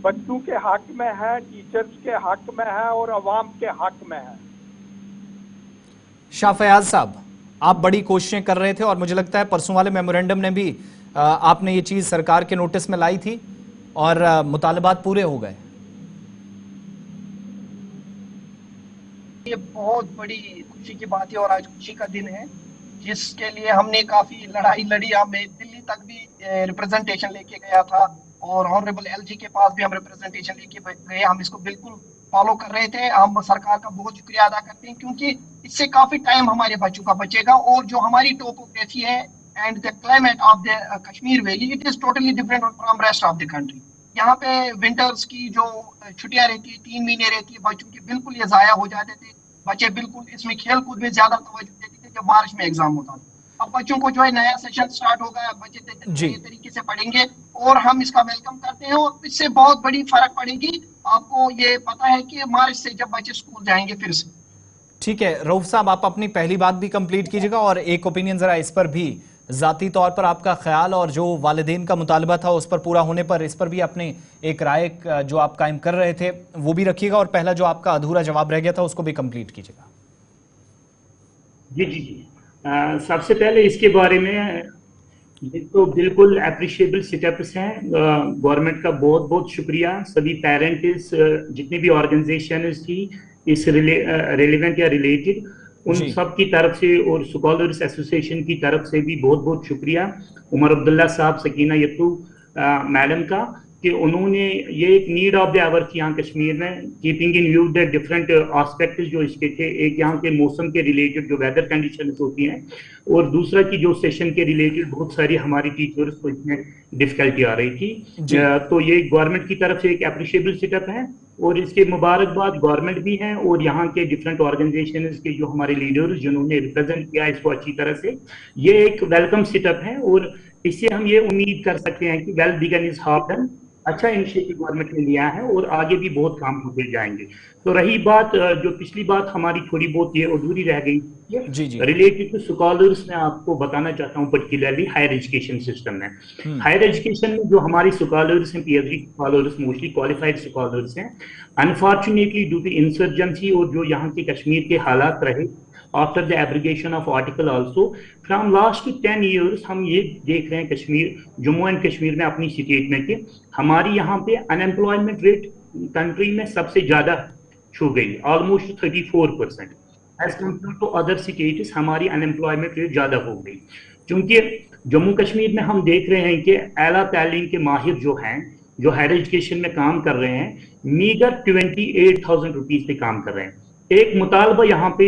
बच्चों के हक में है, टीचर्स के हक में है और अवाम के हक में है। शाह फयाज साहब, आप बड़ी कोशिशें कर रहे थे और मुझे लगता है परसों वाले मेमोरेंडम ने भी आपने ये चीज सरकार के नोटिस में लाई थी और मुतालबात पूरे हो गए। ये बहुत बड़ी खुशी की बात है और आज खुशी का दिन है, जिसके लिए हमने काफी लड़ाई लड़ी। हमें दिल्ली तक भी रिप्रेजेंटेशन लेके गया था और ऑनरेबल एलजी के पास भी हम रिप्रेजेंटेशन लेके गए। हम इसको बिल्कुल फॉलो कर रहे थे। हम सरकार का बहुत शुक्रिया अदा करते हैं क्योंकि इससे काफी टाइम हमारे बच्चों का बचेगा। और जो हमारी टोपोग्राफी है and the climate of the Kashmir valley, it is totally different from rest of the country. यहाँ पे विंटर्स की जो छुट्टियां रहती है 3 महीने रहती है बच्चों की, बिल्कुल ये जाया हो जाते थे। बच्चे बिल्कुल इसमें खेल कूद में ज्यादा तवज्जो देते थे जब मार्च में एग्जाम होता था। अब बच्चों को जो है नया सेशन स्टार्ट होगा, बच्चे नए तरीके से पढ़ेंगे और हम इसका वेलकम करते हैं और इससे बहुत बड़ी फर्क पड़ेगी। आपको ये पता है कि मार्च से जब बच्चे स्कूल जाएंगे फिर से। ठीक है रऊफ साहब, आप अपनी पहली बात भी कंप्लीट कीजिएगा और एक ओपिनियन जरा इस पर भी, जाती तौर पर आपका ख्याल और जो वालिदैन का मुतालबा था उस पर पूरा होने पर इस पर भी अपने एक राय जो आप कायम कर रहे थे वो भी रखिएगा, और पहला जो आपका अधूरा जवाब रह गया था उसको भी कंप्लीट कीजिएगा। जी जी जी, सबसे पहले इसके बारे में तो बिल्कुल अप्रिशिएबल स्टेप्स हैं। गवर्नमेंट का बहुत बहुत शुक्रिया। सभी पेरेंट्स, जितनी भी ऑर्गेनाइजेशन थी इस रिलेवेंट या रिलेटेड, उन सब की तरफ से और स्कॉलर्स एसोसिएशन की तरफ से भी बहुत बहुत शुक्रिया उमर अब्दुल्ला साहब, सकीना ईतू मैडम का, कि उन्होंने ये एक नीड ऑफ द आवर थी यहाँ कश्मीर में, keeping in view the different aspects जो इसके थे। एक यहाँ के मौसम के रिलेटेड जो वेदर कंडीशंस होती हैं, और दूसरा कि जो सेशन के रिलेटेड बहुत सारी हमारी टीचर्स को इसमें डिफिकल्टी आ रही थी। तो ये गवर्नमेंट की तरफ से एक अप्रिशिएबल स्टेप है और इसके मुबारकबाद गवर्नमेंट भी हैं और यहाँ के डिफरेंट ऑर्गेनाइजेशंस के जो हमारे लीडर्स जिन्होंने रिप्रेजेंट किया इसको अच्छी तरह से, ये एक वेलकम स्टेप है। और इससे हम ये उम्मीद कर सकते हैं कि well begun is half done, अच्छा इनिशिएटिव गवर्नमेंट ने लिया है और आगे भी बहुत काम होते जाएंगे। तो रही बात, जो पिछली बात हमारी थोड़ी बहुत ये अधूरी रह गई रिलेटेड टू स्कॉलर्स, मैं आपको बताना चाहता हूँ पर्टिकुलरली हायर एजुकेशन सिस्टम में। हायर एजुकेशन में जो हमारी स्कॉलर्स हैं, PhD scholars, mostly qualified scholars हैं, अनफॉर्चुनेटली ड्यू टू इंसर्जेंसी और जो यहाँ के कश्मीर के हालात रहे after the abrogation of article also, from last 10 years हम ये देख रहे हैं कश्मीर, जम्मू एंड कश्मीर में अपनी स्टेट में कि हमारी यहाँ पे अनएम्प्लॉयमेंट रेट कंट्री में सबसे ज्यादा छू गई, almost 34%। As compare to other states हमारी अनएम्प्लॉयमेंट रेट ज्यादा हो गई, क्योंकि जम्मू कश्मीर में हम देख रहे हैं कि आला तालीम के माहिर जो हैं, जो हायर एजुकेशन में काम कर रहे हैं, मीगर 28,000 रुपीज पे काम कर रहे हैं। एक मुतालबा यहाँ पे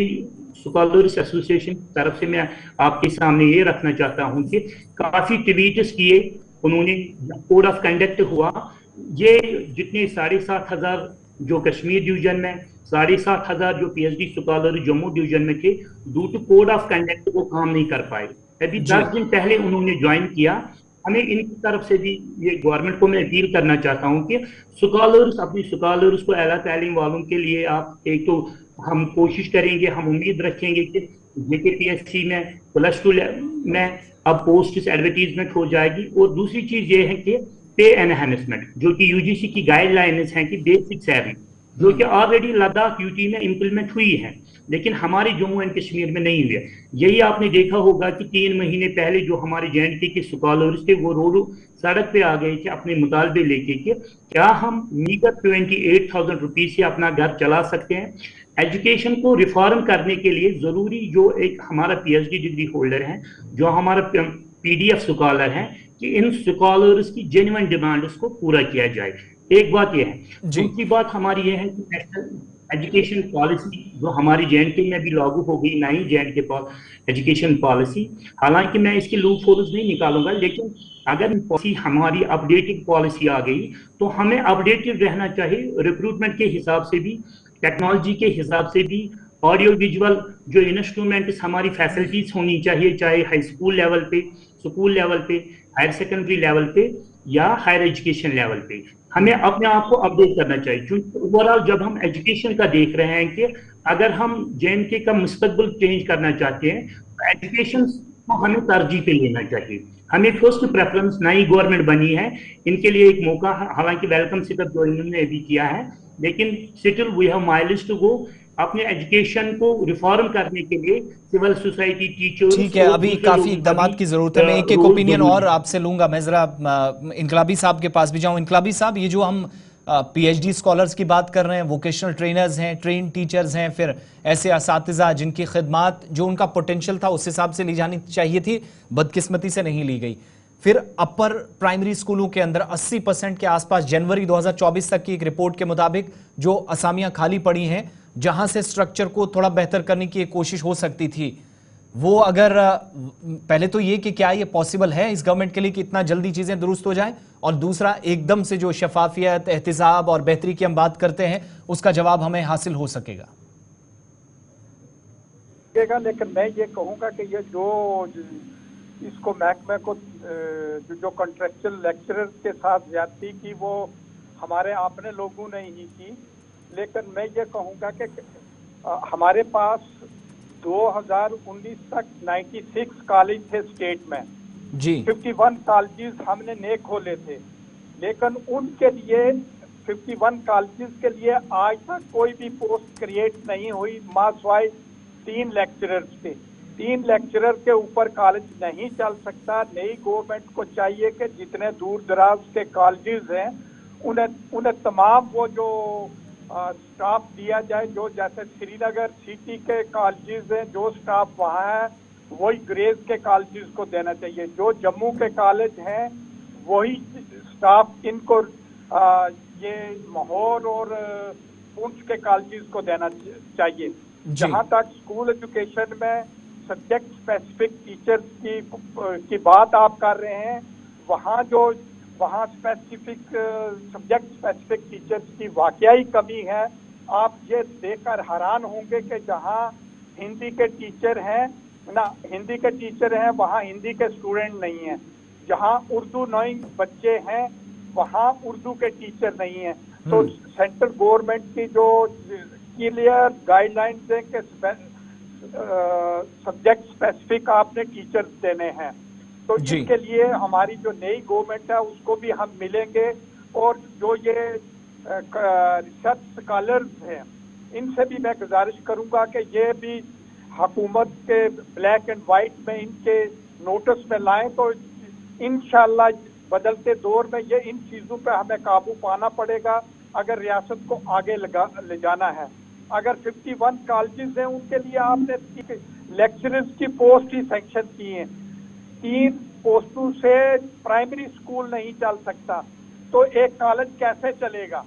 स्कॉलर्स एसोसिएशन की तरफ से मैं आपके सामने ये रखना चाहता हूँ कि काफी ट्वीट्स किए उन्होंने, कोड ऑफ कंडक्ट हुआ, ये जितने 7,500 जो कश्मीर डिवीजन में, 7,500 जो पीएचडी स्कॉलर जम्मू डिवीजन में थे, due to code of conduct वो काम नहीं कर पाए। अभी 10 दिन पहले उन्होंने ज्वाइन किया। हमें इनकी तरफ से भी ये गवर्नमेंट को मैं अपील करना चाहता हूँ कि स्कॉलर्स, अपनी स्कॉलर्स को आला तालीम वालों के लिए आप एक तो हम कोशिश करेंगे, हम उम्मीद रखेंगे कि JKPSC में +2 में अब पोस्ट एडवर्टीजमेंट हो जाएगी। और दूसरी चीज ये है कि पे एनहांसमेंट, जो कि यूजीसी की गाइडलाइंस हैं कि बेसिक सैलरी, जो कि ऑलरेडी लद्दाख यूटी में इंप्लीमेंट हुई है, लेकिन हमारे जम्मू एंड कश्मीर में नहीं हुई है। यही आपने देखा होगा कि 3 महीने पहले जो हमारे JNK के स्कॉलर्स थे वो रोड सड़क पे आ गए थे अपने मुतालबे लेके कि क्या हम मीगर 28,000 रुपीज से अपना घर चला सकते हैं। एजुकेशन को रिफॉर्म करने के लिए जरूरी जो एक हमारा PhD डिग्री होल्डर है, जो हमारा PDF स्कॉलर है, कि इन स्कॉलर्स की जेन्युइन डिमांड्स को पूरा किया जाए। एक बात यह है। दूसरी बात हमारी यह है कि नेशनल एजुकेशन पॉलिसी जो हमारी JNK में भी लागू हो गई, नई JNK एजुकेशन पॉलिसी, हालांकि मैं इसकी लूप होल्स नहीं निकालूंगा, लेकिन अगर पॉलिसी हमारी अपडेटेड पॉलिसी आ गई तो हमें अपडेटेड रहना चाहिए, रिक्रूटमेंट के हिसाब से भी, टेक्नोलॉजी के हिसाब से भी, ऑडियो विजुअल जो इंस्ट्रूमेंट्स हमारी फैसिलिटीज होनी चाहिए, चाहे हाई स्कूल लेवल पे, स्कूल लेवल पे, हायर सेकेंडरी लेवल पे या हायर एजुकेशन लेवल पे, हमें अपने आप को अपडेट करना चाहिए। क्योंकि ओवरऑल जब हम एजुकेशन का देख रहे हैं कि अगर हम JNK का मुस्तकबिल चेंज करना चाहते हैं तो एजुकेशन को हमें तरजीह पे लेना चाहिए। हमें फर्स्ट प्रेफरेंस, नई गवर्नमेंट बनी है, इनके लिए एक मौका, हालांकि वेलकम सिटअप जो इन्होंने भी किया है, लेकिन still we have miles to go अपने एजुकेशन को रिफॉर्म करने के लिए। सिविल सोसाइटी, टीचर्स, ठीक है, अभी काफी इकदाम की जरूरत है। मैं एक ओपिनियन और आपसे लूंगा। मैं जरा इनकलाबी साहब के पास भी जाऊं। इनकलाबी साहब, ये जो हम PhD स्कॉलर्स की बात कर रहे हैं, वोकेशनल ट्रेनर्स हैं, ट्रेन टीचर्स हैं, फिर ऐसे असातिज़ा जिनकी खिदमात जो उनका पोटेंशियल था उस हिसाब से ली जानी चाहिए थी, बदकिस्मती से नहीं ली गई। फिर अपर प्राइमरी स्कूलों के अंदर 80% के आसपास जनवरी 2024 तक की एक रिपोर्ट के मुताबिक जो असामियां खाली पड़ी हैं, जहां से स्ट्रक्चर को थोड़ा बेहतर करने की एक कोशिश हो सकती थी, वो अगर पहले तो ये कि क्या ये पॉसिबल है इस गवर्नमेंट के लिए कि इतना जल्दी चीजें दुरुस्त हो जाएं, और दूसरा एकदम से जो शफाफियत, एहतिसाब और बेहतरी की हम बात करते हैं उसका जवाब हमें हासिल हो सकेगा। लेकिन मैं ये कहूँगा कि ये जो इसको महकमे को जो कॉन्ट्रेक्चुअल लेक्चरर के साथ ज्यादती की वो हमारे अपने लोगों ने ही की। लेकिन मैं ये कहूँगा कि हमारे पास 2019 तक 96 कॉलेज थे स्टेट में जी। 51 कॉलेजेस हमने नए खोले थे, लेकिन उनके लिए 51 कॉलेजेस के लिए आज तक कोई भी पोस्ट क्रिएट नहीं हुई, मासवाई 3 लेक्चरर्स के। 3 लेक्चरर के ऊपर कॉलेज नहीं चल सकता। नई गवर्नमेंट को चाहिए कि जितने दूर दराज के कॉलेजेस हैं उन्हें तमाम वो जो स्टाफ दिया जाए, जो जैसे श्रीनगर सिटी के कॉलेजेस हैं, जो स्टाफ वहाँ है वही ग्रेज के कॉलेजेस को देना चाहिए। जो जम्मू के कॉलेज हैं वही स्टाफ इनको ये माहौर और पुंछ के कॉलेजेस को देना चाहिए। जहाँ तक स्कूल एजुकेशन में सब्जेक्ट स्पेसिफिक टीचर्स की बात आप कर रहे हैं, वहाँ स्पेसिफिक सब्जेक्ट स्पेसिफिक टीचर्स की वाकई कमी है। आप ये देखकर हैरान होंगे कि जहाँ हिंदी के टीचर हैं वहाँ हिंदी के स्टूडेंट नहीं हैं। जहाँ उर्दू नोइंग बच्चे हैं वहाँ उर्दू के टीचर नहीं हैं। तो सेंट्रल गवर्नमेंट की जो क्लियर गाइडलाइंस है कि सब्जेक्ट स्पेसिफिक आपने टीचर्स देने हैं, तो इसके लिए हमारी जो नई गवर्नमेंट है उसको भी हम मिलेंगे। और जो ये रिसर्च स्कॉलर्स हैं इनसे भी मैं गुजारिश करूंगा कि ये भी हुकूमत के ब्लैक एंड वाइट में इनके नोटिस में लाएं, तो इंशाल्लाह बदलते दौर में ये इन चीज़ों पे हमें काबू पाना पड़ेगा अगर रियासत को आगे ले जाना है। अगर 51 कॉलेजेस हैं उनके लिए आपने लेक्चरर्स की पोस्ट ही सैंक्शन की हैं, 3 पोस्टों से प्राइमरी स्कूल नहीं चल सकता, तो एक कॉलेज कैसे चलेगा?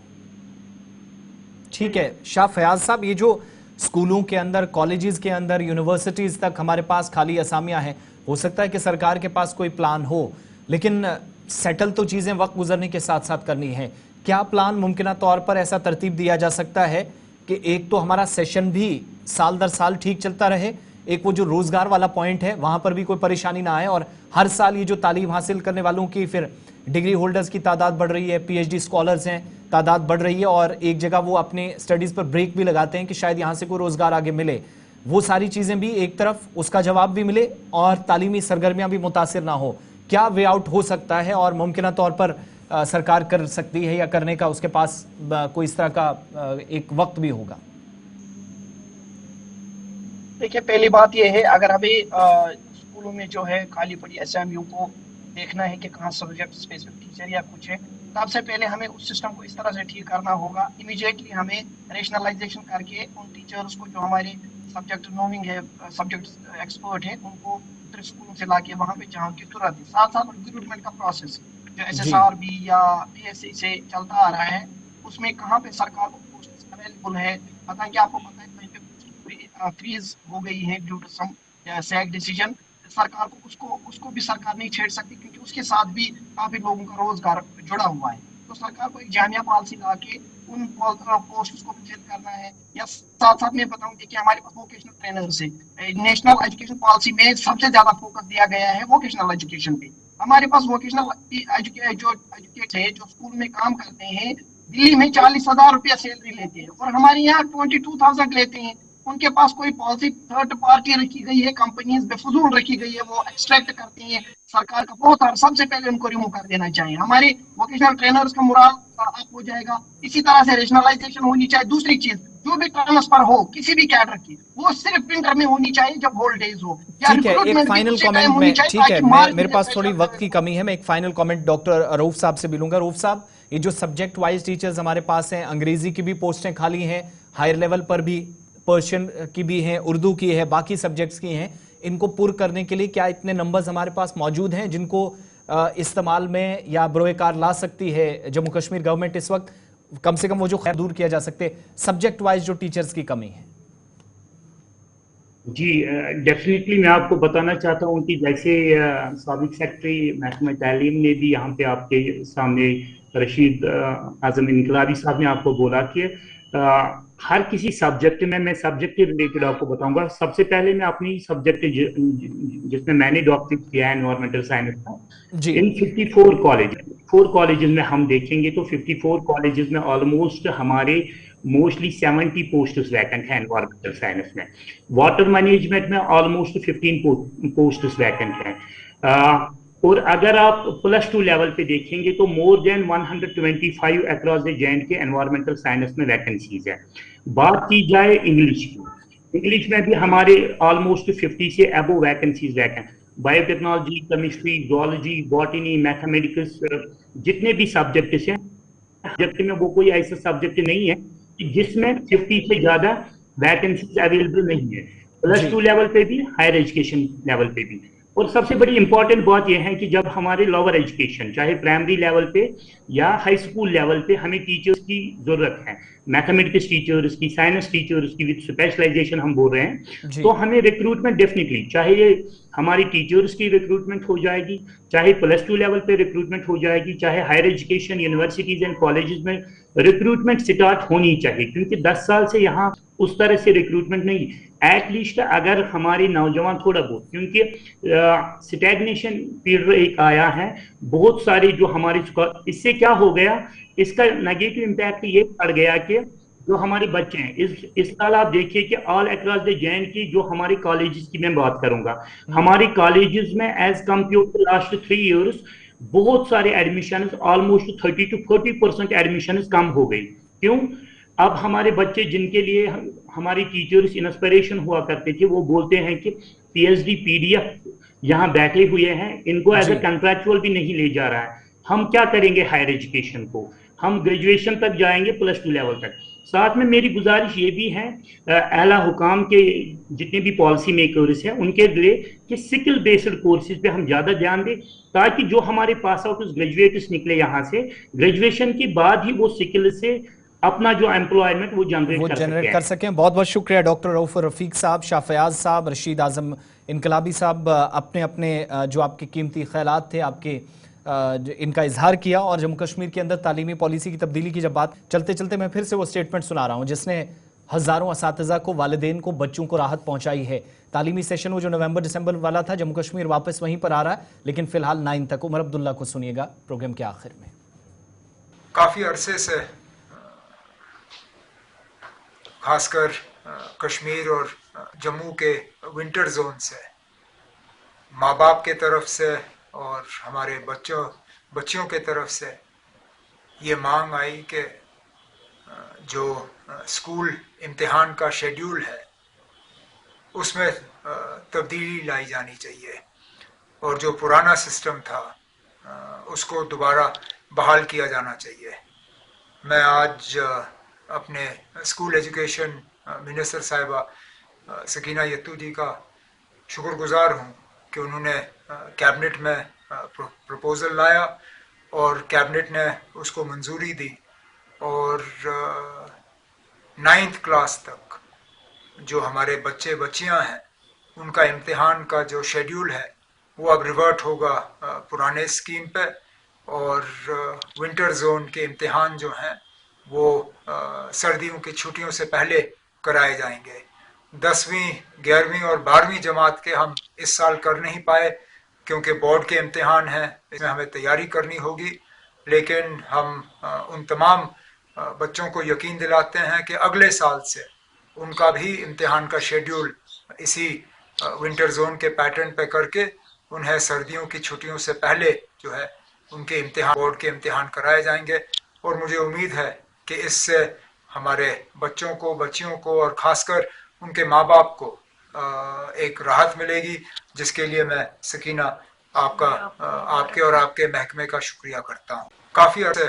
ठीक है शाह फयाज साहब, ये जो स्कूलों के अंदर, कॉलेजेस के अंदर, यूनिवर्सिटीज तक हमारे पास खाली असामियां हैं, हो सकता है कि सरकार के पास कोई प्लान हो, लेकिन सेटल तो चीजें वक्त गुजरने के साथ साथ करनी है। क्या प्लान मुमकिन तौर पर ऐसा तरतीब दिया जा सकता है कि एक तो हमारा सेशन भी साल दर साल ठीक चलता रहे, एक वो जो रोजगार वाला पॉइंट है वहां पर भी कोई परेशानी ना आए, और हर साल ये जो तालीम हासिल करने वालों की, फिर डिग्री होल्डर्स की तादाद बढ़ रही है, PhD स्कॉलर्स हैं तादाद बढ़ रही है, और एक जगह वो अपने स्टडीज पर ब्रेक भी लगाते हैं कि शायद यहाँ से कोई रोजगार आगे मिले। वो सारी चीजें भी एक तरफ उसका जवाब भी मिले और तालीमी सरगर्मियां भी मुतासिर ना हो, क्या वे आउट हो सकता है और मुमकिन तौर पर सरकार कर सकती है या करने का उसके पास कोई इस तरह का एक वक्त भी होगा? देखिए, पहली बात यह है, अगर हमें स्कूलों में जो है खाली पड़ी एसएमयू को देखना है कि कहाँ सब्जेक्ट स्पेसिफिक टीचर या कुछ है, सबसे पहले हमें उस सिस्टम को इस तरह से ठीक करना होगा। इमीडिएटली हमें रेशनलाइजेशन करके उन टीचर्स को जो हमारे सब्जेक्ट नोविंग है, सब्जेक्ट एक्सपर्ट है, उनको दूसरे स्कूलों से लाके वहाँ पे जहाँ की जरूरत है। साथ साथ रिक्रूटमेंट का प्रोसेस जो SSRB या PSC से चलता आ रहा है, उसमें कहाँ पे सरकार को पोस्ट अवेलेबल है, पता है कि आपको पता है फ्रीज हो गई है due to some sag decision, सरकार को उसको भी सरकार नहीं छेड़ सकती, क्योंकि उसके साथ भी काफी लोगों का रोजगार जुड़ा हुआ है। तो सरकार को एक जामिया पॉलिसी ला के उन पोस्ट को फिल करना है। या साथ साथ मैं बताऊं कि हमारे पास वोकेशनल ट्रेनर्स है। नेशनल एजुकेशन पॉलिसी में सबसे ज्यादा फोकस दिया गया है वोकेशनल एजुकेशन पे। हमारे पास वोकेशनल जो एजुकेट है, जो स्कूल में काम करते हैं, दिल्ली में 40,000 रुपया सैलरी लेते हैं और हमारे यहाँ 22,000 लेते हैं। उनके पास कोई पॉलिसी थर्ड पार्टी रखी गई है, कंपनीज बेफजूल रखी गई है, वो एक्सट्रैक्ट करती हैं सरकार का बहुत सारा। सबसे पहले उनको रिमूव कर देना चाहिए। हमारे वोकेशनल ट्रेनर्स का मुराल अप हो जाएगा। इसी तरह से रेशनलाइजेशन होनी चाहिए। दूसरी चीज, जो भी ट्रांसफर हो किसी भी कैडर की, वो सिर्फ विंटर में होनी चाहिए जब हॉलीडेज हो। ठीक है, एक फाइनल कमेंट में, ठीक है, मेरे पास थोड़ी वक्त की कमी है, मैं एक फाइनल कमेंट डॉक्टर रऊफ साहब से मिलूंगा। रऊफ साहब, ये जो सब्जेक्ट वाइज टीचर्स हमारे पास हैं, अंग्रेजी की भी पोस्टें खाली हैं, हायर लेवल पर भी पर्शियन की भी हैं, उर्दू की है, बाकी सब्जेक्ट्स की हैं, इनको पुर करने के लिए क्या इतने नंबर्स हमारे पास मौजूद हैं जिनको इस्तेमाल में या बरोएकार ला सकती है जम्मू कश्मीर गवर्नमेंट इस वक्त? कम से कम वो जो खैर दूर किया जा सकते सब्जेक्ट वाइज जो टीचर्स की कमी है। जी, डेफिनेटली मैं आपको बताना चाहता हूं कि जैसे साबिक सेक्रेटरी महकमा तालीम ने भी यहाँ पे आपके सामने रशीद आजम इनकलाबी साहब ने आपको बोला कि हर किसी सब्जेक्ट में, मैं सब्जेक्ट के रिलेटेड आपको बताऊंगा। सबसे पहले मैं अपनी सब्जेक्ट जिसमें मैंने डॉक्टरेट किया है एनवायरमेंटल साइंस का, इन 54 कॉलेजेस में हम देखेंगे तो 54 कॉलेजेस में ऑलमोस्ट हमारे मोस्टली 70 पोस्ट्स वैकेंट हैं एनवायरमेंटल साइंस में। वाटर मैनेजमेंट में ऑलमोस्ट 15 पोस्ट्स वैकेंट हैं। और अगर आप +2 लेवल पे देखेंगे तो more than 125 across the J&K environmental science में वैकेंसीज है। बात की जाए इंग्लिश की, इंग्लिश में भी हमारे ऑलमोस्ट 50 से above vacancies vacant. Biotechnology, chemistry, zoology, botany, mathematics, जितने भी सब्जेक्ट्स हैं, सब्जेक्ट में वो कोई ऐसा सब्जेक्ट नहीं है जिसमें 50 से ज्यादा वैकेंसीज अवेलेबल नहीं है, +2 लेवल पे भी, हायर एजुकेशन लेवल पे भी। और सबसे बड़ी इंपॉर्टेंट बात यह है कि जब हमारे लोअर एजुकेशन, चाहे प्राइमरी लेवल पे या हाई स्कूल लेवल पे, हमें टीचर्स की जरूरत है, मैथमेटिक्स टीचर्स की, साइंस टीचर्स की विद स्पेशलाइजेशन हम बोल रहे हैं, तो हमें रिक्रूटमेंट डेफिनेटली, चाहे ये हमारी टीचर्स की रिक्रूटमेंट हो जाएगी, चाहे +2 लेवल पे रिक्रूटमेंट हो जाएगी, चाहे higher education universities and colleges में रिक्रूटमेंट स्टार्ट होनी चाहिए, क्योंकि 10 साल से यहाँ उस तरह से रिक्रूटमेंट नहीं। एटलीस्ट अगर हमारे नौजवान थोड़ा बहुत, क्योंकि स्टैग्नेशन पीरियड एक आया है, बहुत सारे जो हमारे, इससे क्या हो गया, इसका नेगेटिव इम्पैक्ट ये पड़ गया कि जो हमारे बच्चे हैं, इस साल आप देखिए कि ऑल अक्रॉस द जे.एंड.के जो हमारे कॉलेजेस की मैं बात करूंगा, हमारे कॉलेजेस में as compare to last 3 years बहुत सारे एडमिशन, ऑलमोस्ट 30 to 40% एडमिशन कम हो गई। क्यों? अब हमारे बच्चे जिनके लिए हमारी टीचर्स इंस्पिरेशन हुआ करते थे, वो बोलते हैं कि PhD PDF यहाँ बैठे हुए हैं, इनको एज ए कंट्रैक्चुअल भी नहीं ले जा रहा है, हम क्या करेंगे हायर एजुकेशन को? हम ग्रेजुएशन तक जाएंगे, +2 लेवल तक। साथ में मेरी गुजारिश ये भी है आला हुकाम के जितने भी पॉलिसी मेकर्स हैं उनके लिए कि स्किल बेस्ड कोर्सेज पे हम ज्यादा ध्यान दें, ताकि जो हमारे पास आउट ग्रेजुएट्स निकले यहाँ से, ग्रेजुएशन के बाद ही वो स्किल से अपना जो एम्प्लॉयमेंट वो जनरेट कर सकें। बहुत बहुत शुक्रिया डॉक्टर रऊफ रफीक साहब, शाह फयाज साहब, रशीद आजम इनकलाबी साहब, अपने अपने जो आपके कीमती ख्यालात थे, आपके इनका इजहार किया। और जम्मू कश्मीर के अंदर तालीमी पॉलिसी की तब्दीली की जब बात, चलते चलते मैं फिर से वो स्टेटमेंट सुना रहा हूँ जिसने हज़ारों असातिज़ा को, वालिदैन को, बच्चों को राहत पहुंचाई है। तालीमी सेशन वो जो नवंबर-दिसंबर वाला था, जम्मू कश्मीर वापस वहीं पर आ रहा है, लेकिन फिलहाल 9 तक। उमर अब्दुल्ला को सुनिएगा प्रोग्राम के आखिर में। काफ़ी अरसे से खासकर कश्मीर और जम्मू के विंटर जोन से माँ बाप के तरफ से और हमारे बच्चियों के तरफ से ये मांग आई कि जो स्कूल इम्तिहान का शेड्यूल है उसमें तब्दीली लाई जानी चाहिए और जो पुराना सिस्टम था उसको दोबारा बहाल किया जाना चाहिए। मैं आज अपने स्कूल एजुकेशन मिनिस्टर साहिबा सकीना यत्तू जी का शुक्रगुजार हूँ कि उन्होंने कैबिनेट में प्रपोज़ल लाया और कैबिनेट ने उसको मंजूरी दी और 9th क्लास तक जो हमारे बच्चे बच्चियां हैं उनका इम्तिहान का जो शेड्यूल है वो अब रिवर्ट होगा पुराने स्कीम पे और विंटर जोन के इम्तिहान जो हैं वो सर्दियों की छुट्टियों से पहले कराए जाएंगे। 10वीं 11वीं और 12वीं जमात के हम इस साल कर नहीं पाए क्योंकि बोर्ड के इम्तिहान हैं, इसमें हमें तैयारी करनी होगी, लेकिन हम उन तमाम बच्चों को यकीन दिलाते हैं कि अगले साल से उनका भी इम्तिहान का शेड्यूल इसी विंटर जोन के पैटर्न पे करके उन्हें सर्दियों की छुट्टियों से पहले जो है उनके इम्तिहान बोर्ड के इम्तिहान कराए जाएंगे और मुझे उम्मीद है कि इससे हमारे बच्चों को बच्चियों को और ख़ासकर उनके माँ बाप को एक राहत मिलेगी, जिसके लिए मैं सकीना आपके और आपके महकमे का शुक्रिया करता हूँ। काफ़ी अर्से